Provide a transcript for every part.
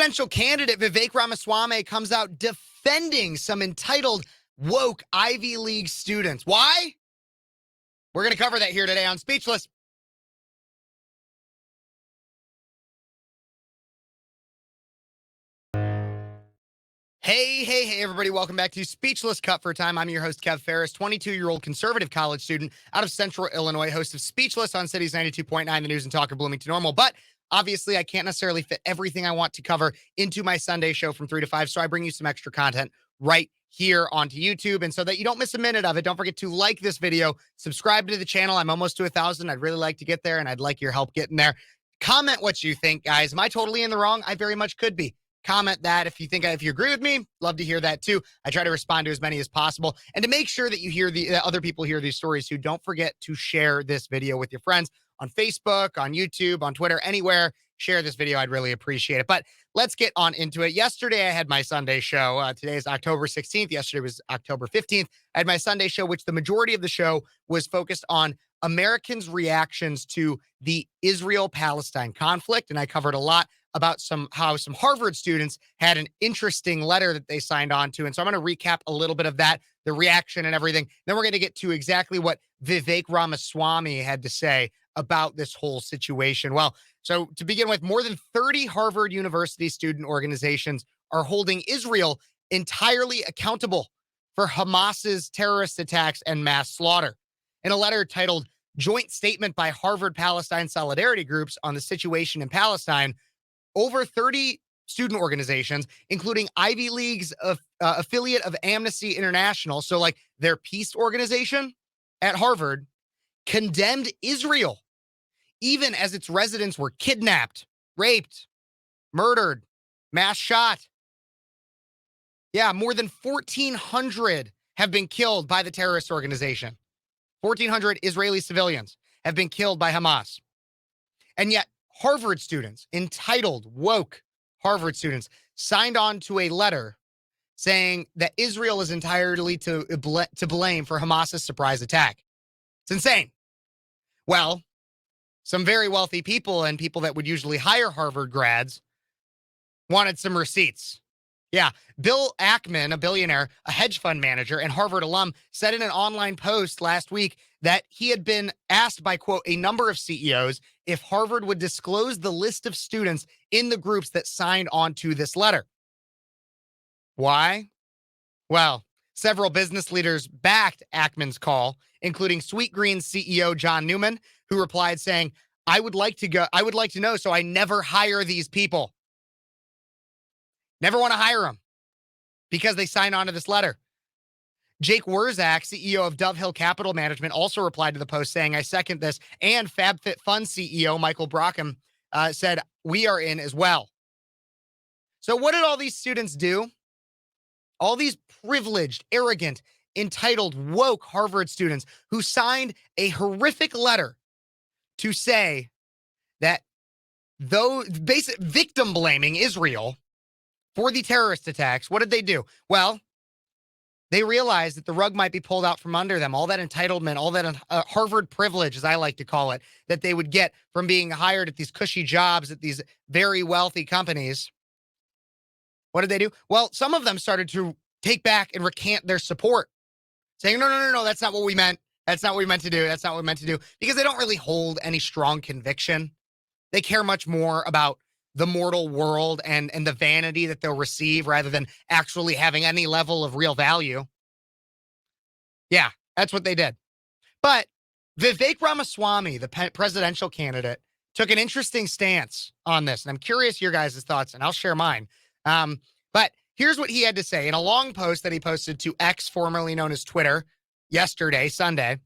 Presidential candidate Vivek Ramaswamy comes out defending some entitled woke Ivy League students. Why? We're going to cover that here today on Speechless. Hey, everybody. Welcome back to Speechless Cut for Time. I'm your host, Kev Phares, 22-year-old conservative college student out of Central Illinois, host of Speechless on Cities 92.9, the news and talk of Bloomington Normal. But obviously, I can't necessarily fit everything I want to cover into my Sunday show from 3 to 5, so I bring you some extra content right here onto YouTube. And so that you don't miss a minute of it, don't forget to like this video, subscribe to the channel. I'm almost to 1,000. I'd really like to get there, and I'd like your help getting there. Comment what you think, guys. Am I totally in the wrong? I very much could be. Comment that if you agree with me. Love to hear that too. I try to respond to as many as possible, and to make sure that you hear other people hear these stories too. Don't forget to share this video with your friends on Facebook, on YouTube, on Twitter, anywhere. Share this video. I'd really appreciate it. But let's get on into it. Yesterday, I had my Sunday show. Today is October 16th. Yesterday was October 15th. I had my Sunday show, which the majority of the show was focused on Americans' reactions to the Israel-Palestine conflict. And I covered a lot about how some Harvard students had an interesting letter that they signed on to. And so I'm going to recap a little bit of that, the reaction and everything. Then we're going to get to exactly what Vivek Ramaswamy had to say about this whole situation. Well, so to begin with, more than 30 Harvard University student organizations are holding Israel entirely accountable for Hamas's terrorist attacks and mass slaughter. In a letter titled Joint Statement by Harvard Palestine Solidarity Groups on the Situation in Palestine, over 30 student organizations, including Ivy League's affiliate of Amnesty International, so like their peace organization at Harvard, condemned Israel, even as its residents were kidnapped, raped, murdered, mass shot. Yeah, more than 1,400 have been killed by the terrorist organization. 1,400 Israeli civilians have been killed by Hamas. And yet, Harvard students, entitled woke Harvard students, signed on to a letter saying that Israel is entirely to blame for Hamas's surprise attack. It's insane. Well, some very wealthy people and people that would usually hire Harvard grads wanted some receipts. Yeah, Bill Ackman, a billionaire, a hedge fund manager, and Harvard alum, said in an online post last week that he had been asked by, quote, a number of CEOs if Harvard would disclose the list of students in the groups that signed on to this letter. Why? Well, several business leaders backed Ackman's call, including Sweetgreen's CEO John Newman, who replied saying, I would like to know, so I never hire these people. Never want to hire them because they signed on to this letter. Jake Wurzak, CEO of Dove Hill Capital Management, also replied to the post saying, I second this. And FabFitFun CEO Michael Brockham said, we are in as well. So what did all these students do? All these privileged, arrogant, entitled, woke Harvard students who signed a horrific letter to say that though basic victim blaming Israel for the terrorist attacks, what did they do? Well, they realized that the rug might be pulled out from under them. All that entitlement, all that Harvard privilege, as I like to call it, that they would get from being hired at these cushy jobs at these very wealthy companies. What did they do? Well, some of them started to take back and recant their support, saying, no, that's not what we meant. That's not what we meant to do. That's not what we meant to do. Because they don't really hold any strong conviction. They care much more about the mortal world and the vanity that they'll receive rather than actually having any level of real value. Yeah, that's what they did. But Vivek Ramaswamy, the presidential candidate, took an interesting stance on this. And I'm curious your guys' thoughts, and I'll share mine. But here's what he had to say in a long post that he posted to X, formerly known as Twitter, yesterday, Sunday.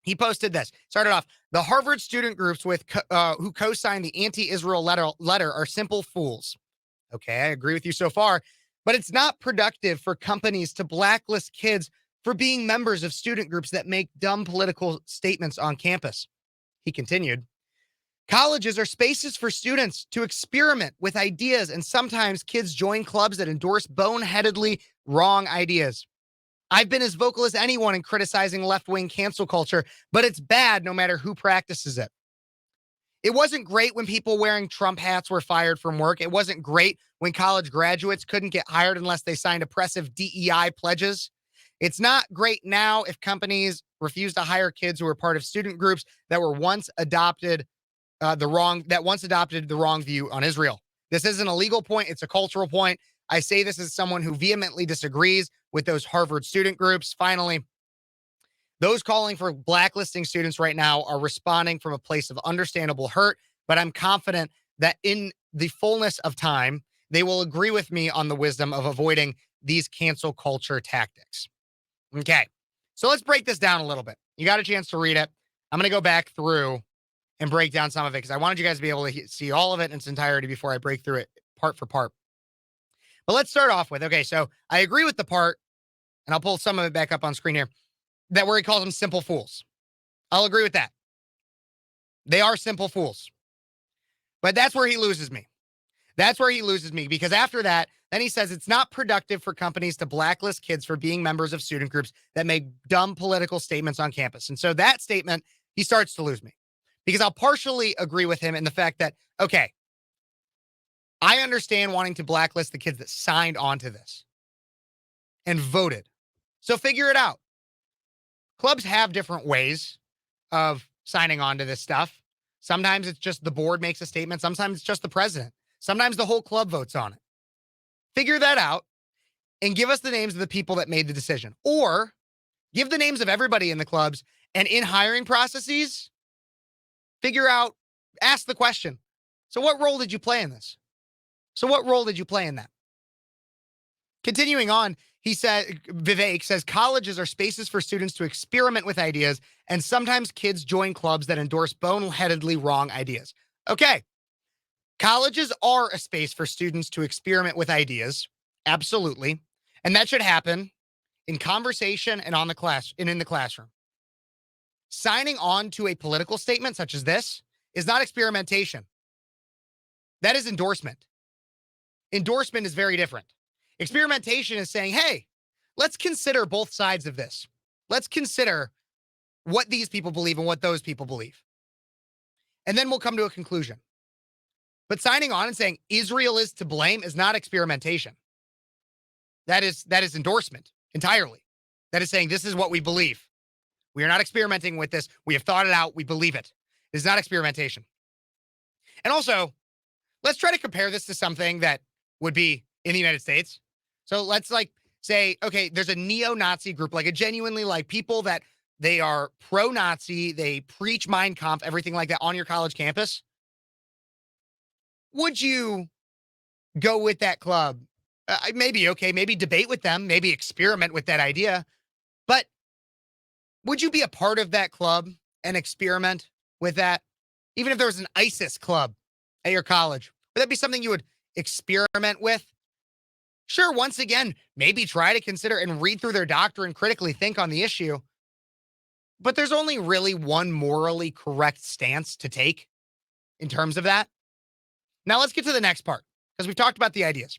He posted this. Started off, the Harvard student groups who co-signed the anti-Israel letter are simple fools. Okay, I agree with you so far, but it's not productive for companies to blacklist kids for being members of student groups that make dumb political statements on campus. He continued, colleges are spaces for students to experiment with ideas, and sometimes kids join clubs that endorse boneheadedly wrong ideas. I've been as vocal as anyone in criticizing left-wing cancel culture, but it's bad no matter who practices it. It wasn't great when people wearing Trump hats were fired from work. It wasn't great when college graduates couldn't get hired unless they signed oppressive DEI pledges. It's not great now if companies refuse to hire kids who were part of student groups that were once adopted once adopted the wrong view on Israel. This isn't a legal point, it's a cultural point. I say this as someone who vehemently disagrees with those Harvard student groups. Finally, those calling for blacklisting students right now are responding from a place of understandable hurt, but I'm confident that in the fullness of time, they will agree with me on the wisdom of avoiding these cancel culture tactics. Okay, so let's break this down a little bit. You got a chance to read it. I'm going to go back through and break down some of it because I wanted you guys to be able to see all of it in its entirety before I break through it part for part. But let's start off with, okay, so I agree with the part, and I'll pull some of it back up on screen here, that where he calls them simple fools. I'll agree with that. They are simple fools. But that's where he loses me. That's where he loses me because after that, then he says it's not productive for companies to blacklist kids for being members of student groups that make dumb political statements on campus. And so that statement, he starts to lose me because I'll partially agree with him in the fact that, okay, I understand wanting to blacklist the kids that signed onto this and voted. So figure it out. Clubs have different ways of signing on to this stuff. Sometimes it's just the board makes a statement. Sometimes it's just the president. Sometimes the whole club votes on it. Figure that out and give us the names of the people that made the decision. Or give the names of everybody in the clubs, and in hiring processes, figure out, ask the question. So what role did you play in this? So what role did you play in that? Continuing on, Vivek says colleges are spaces for students to experiment with ideas, and sometimes kids join clubs that endorse boneheadedly wrong ideas. Okay. Colleges are a space for students to experiment with ideas. Absolutely. And that should happen in conversation and in the classroom. Signing on to a political statement such as this is not experimentation. That is endorsement. Endorsement is very different. Experimentation is saying, hey, let's consider both sides of this. Let's consider what these people believe and what those people believe. And then we'll come to a conclusion. But signing on and saying Israel is to blame is not experimentation. That is endorsement entirely. That is saying this is what we believe. We are not experimenting with this. We have thought it out. We believe it. It is not experimentation. And also, let's try to compare this to something that would be in the United States. So let's say, okay, there's a neo-Nazi group, like a genuinely people that they are pro-Nazi, they preach Mein Kampf, everything like that on your college campus. Would you go with that club? Maybe debate with them, maybe experiment with that idea. But would you be a part of that club and experiment with that? Even if there was an ISIS club at your college, would that be something you would experiment with? Sure, once again, maybe try to consider and read through their doctrine, critically think on the issue. But there's only really one morally correct stance to take in terms of that. Now let's get to the next part, because we've talked about the ideas.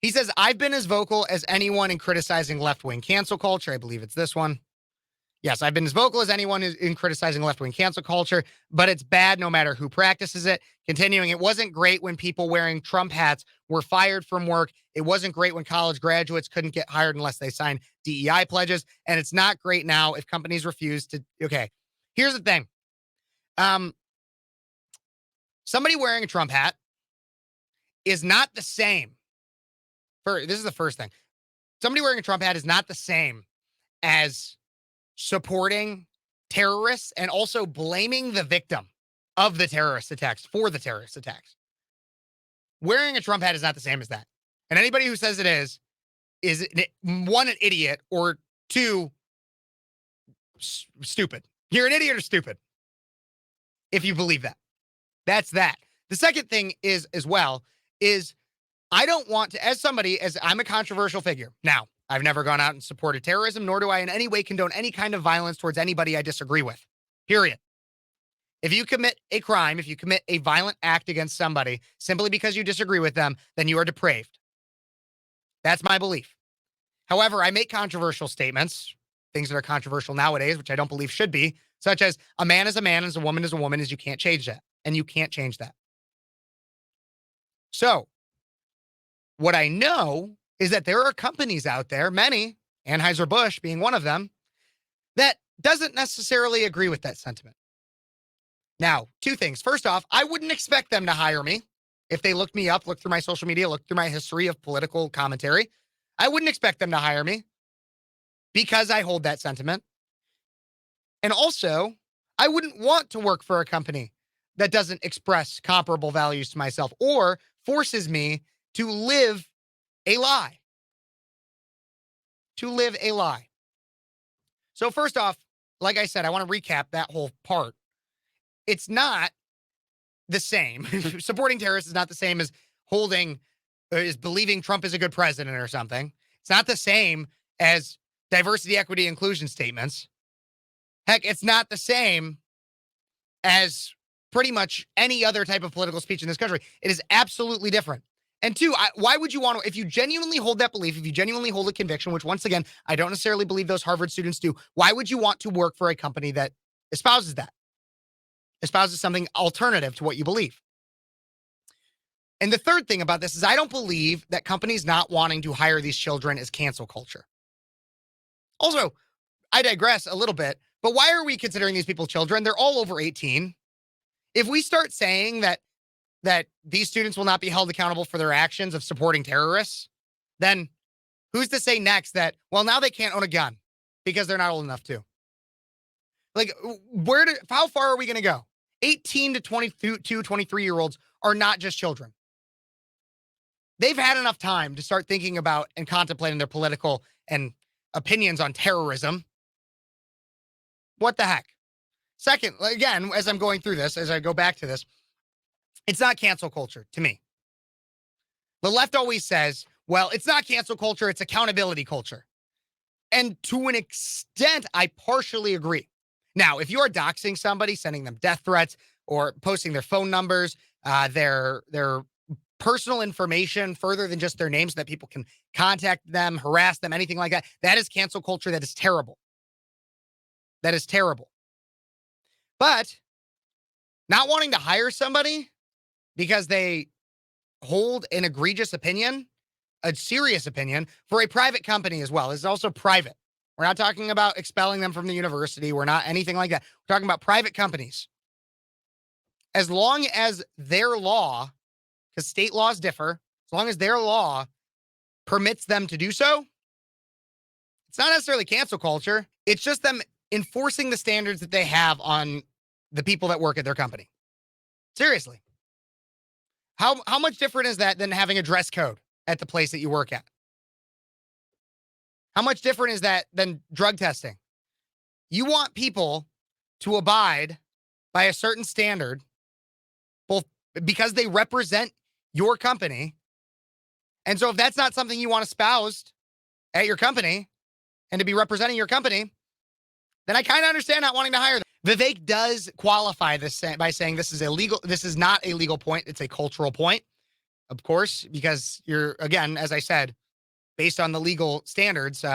He says, I've been as vocal as anyone in criticizing left-wing cancel culture. I believe it's this one. Yes, I've been as vocal as anyone in criticizing left-wing cancel culture, but it's bad no matter who practices it. Continuing, it wasn't great when people wearing Trump hats were fired from work. It wasn't great when college graduates couldn't get hired unless they signed DEI pledges. And it's not great now if companies refuse to. Okay, here's the thing. Somebody wearing a Trump hat is not the same. This is the first thing. Somebody wearing a Trump hat is not the same as supporting terrorists and also blaming the victim of the terrorist attacks for the terrorist attacks. Wearing a Trump hat is not the same as that. And anybody who says it is one, an idiot, or two, stupid. You're an idiot or stupid if you believe that. That's that. The second thing is, as well, is I don't want to, as I'm a controversial figure. Now, I've never gone out and supported terrorism, nor do I in any way condone any kind of violence towards anybody I disagree with. Period. If you commit a crime, if you commit a violent act against somebody simply because you disagree with them, then you are depraved. That's my belief. However, I make controversial statements, things that are controversial nowadays, which I don't believe should be, such as a man is a man, as a woman is a woman, is you can't change that. And you can't change that. So, what I know is that there are companies out there, many, Anheuser-Busch being one of them, that doesn't necessarily agree with that sentiment. Now, two things. First off, I wouldn't expect them to hire me. If they looked me up, looked through my social media, looked through my history of political commentary, I wouldn't expect them to hire me because I hold that sentiment. And also, I wouldn't want to work for a company that doesn't express comparable values to myself or forces me to live a lie. To live a lie. So first off, like I said, I want to recap that whole part. It's not the same. Supporting terrorists is not the same as believing Trump is a good president or something. It's not the same as diversity, equity, inclusion statements. Heck, it's not the same as pretty much any other type of political speech in this country. It is absolutely different. And two, why would you want to, if you genuinely hold that belief, if you genuinely hold a conviction, which once again, I don't necessarily believe those Harvard students do, why would you want to work for a company that espouses that? Espouses something alternative to what you believe. And the third thing about this is I don't believe that companies not wanting to hire these children is cancel culture. Also, I digress a little bit, but why are we considering these people children? They're all over 18. If we start saying that these students will not be held accountable for their actions of supporting terrorists, then who's to say next that, well, now they can't own a gun because they're not old enough to? Like, how far are we going to go? 18 to 22, 23-year-olds are not just children. They've had enough time to start thinking about and contemplating their political and opinions on terrorism. What the heck? Second, again, as I'm going through this, as I go back to this, it's not cancel culture to me. The left always says, well, it's not cancel culture, it's accountability culture. And to an extent, I partially agree. Now, if you're doxing somebody, sending them death threats or posting their phone numbers, their personal information further than just their names so that people can contact them, harass them, anything like that, that is cancel culture. That is terrible. That is terrible. But not wanting to hire somebody because they hold an egregious opinion, a serious opinion, for a private company as well. It's also private. We're not talking about expelling them from the university. We're not anything like that. We're talking about private companies. As long as their law, because state laws differ, as long as their law permits them to do so, it's not necessarily cancel culture. It's just them enforcing the standards that they have on the people that work at their company. Seriously. How much different is that than having a dress code at the place that you work at? How much different is that than drug testing? You want people to abide by a certain standard, both because they represent your company. And so if that's not something you want espoused at your company and to be representing your company, then I kind of understand not wanting to hire them. Vivek does qualify this by saying this is illegal. This is not a legal point. It's a cultural point, of course, because you're, again, as I said, based on the legal standards,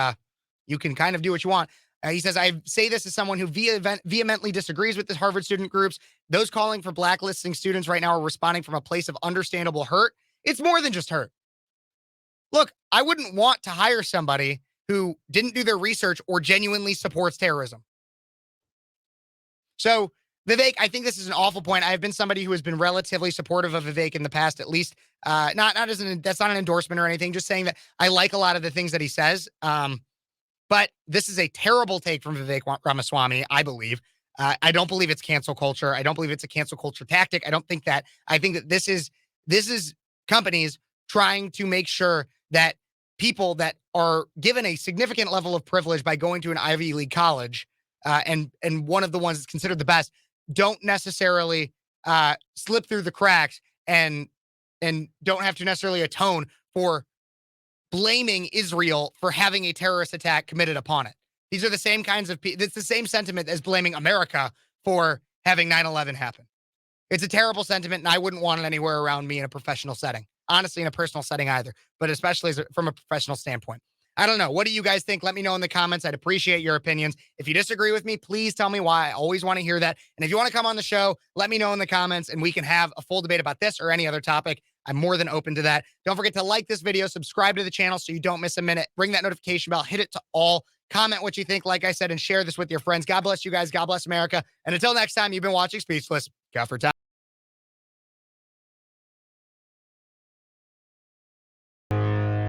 you can kind of do what you want. He says, I say this as someone who vehemently disagrees with the Harvard student groups. Those calling for blacklisting students right now are responding from a place of understandable hurt. It's more than just hurt. Look, I wouldn't want to hire somebody who didn't do their research or genuinely supports terrorism. So, Vivek, I think this is an awful point. I've been somebody who has been relatively supportive of Vivek in the past, at least. That's not an endorsement or anything, just saying that I like a lot of the things that he says. But this is a terrible take from Vivek Ramaswamy, I believe. I don't believe it's cancel culture. I don't believe it's a cancel culture tactic. I think that this is companies trying to make sure that people that are given a significant level of privilege by going to an Ivy League college, and one of the ones that's considered the best, don't necessarily slip through the cracks and don't have to necessarily atone for blaming Israel for having a terrorist attack committed upon it. These are the same kinds of people. It's the same sentiment as blaming America for having 9/11 happen. It's a terrible sentiment, and I wouldn't want it anywhere around me in a professional setting. Honestly, in a personal setting either, but especially from a professional standpoint. I don't know. What do you guys think? Let me know in the comments. I'd appreciate your opinions. If you disagree with me, please tell me why. I always want to hear that. And if you want to come on the show, let me know in the comments and we can have a full debate about this or any other topic. I'm more than open to that. Don't forget to like this video, subscribe to the channel so you don't miss a minute. Ring that notification bell, hit it to all. Comment what you think, like I said, and share this with your friends. God bless you guys. God bless America. And until next time, you've been watching Speechless. Go for time.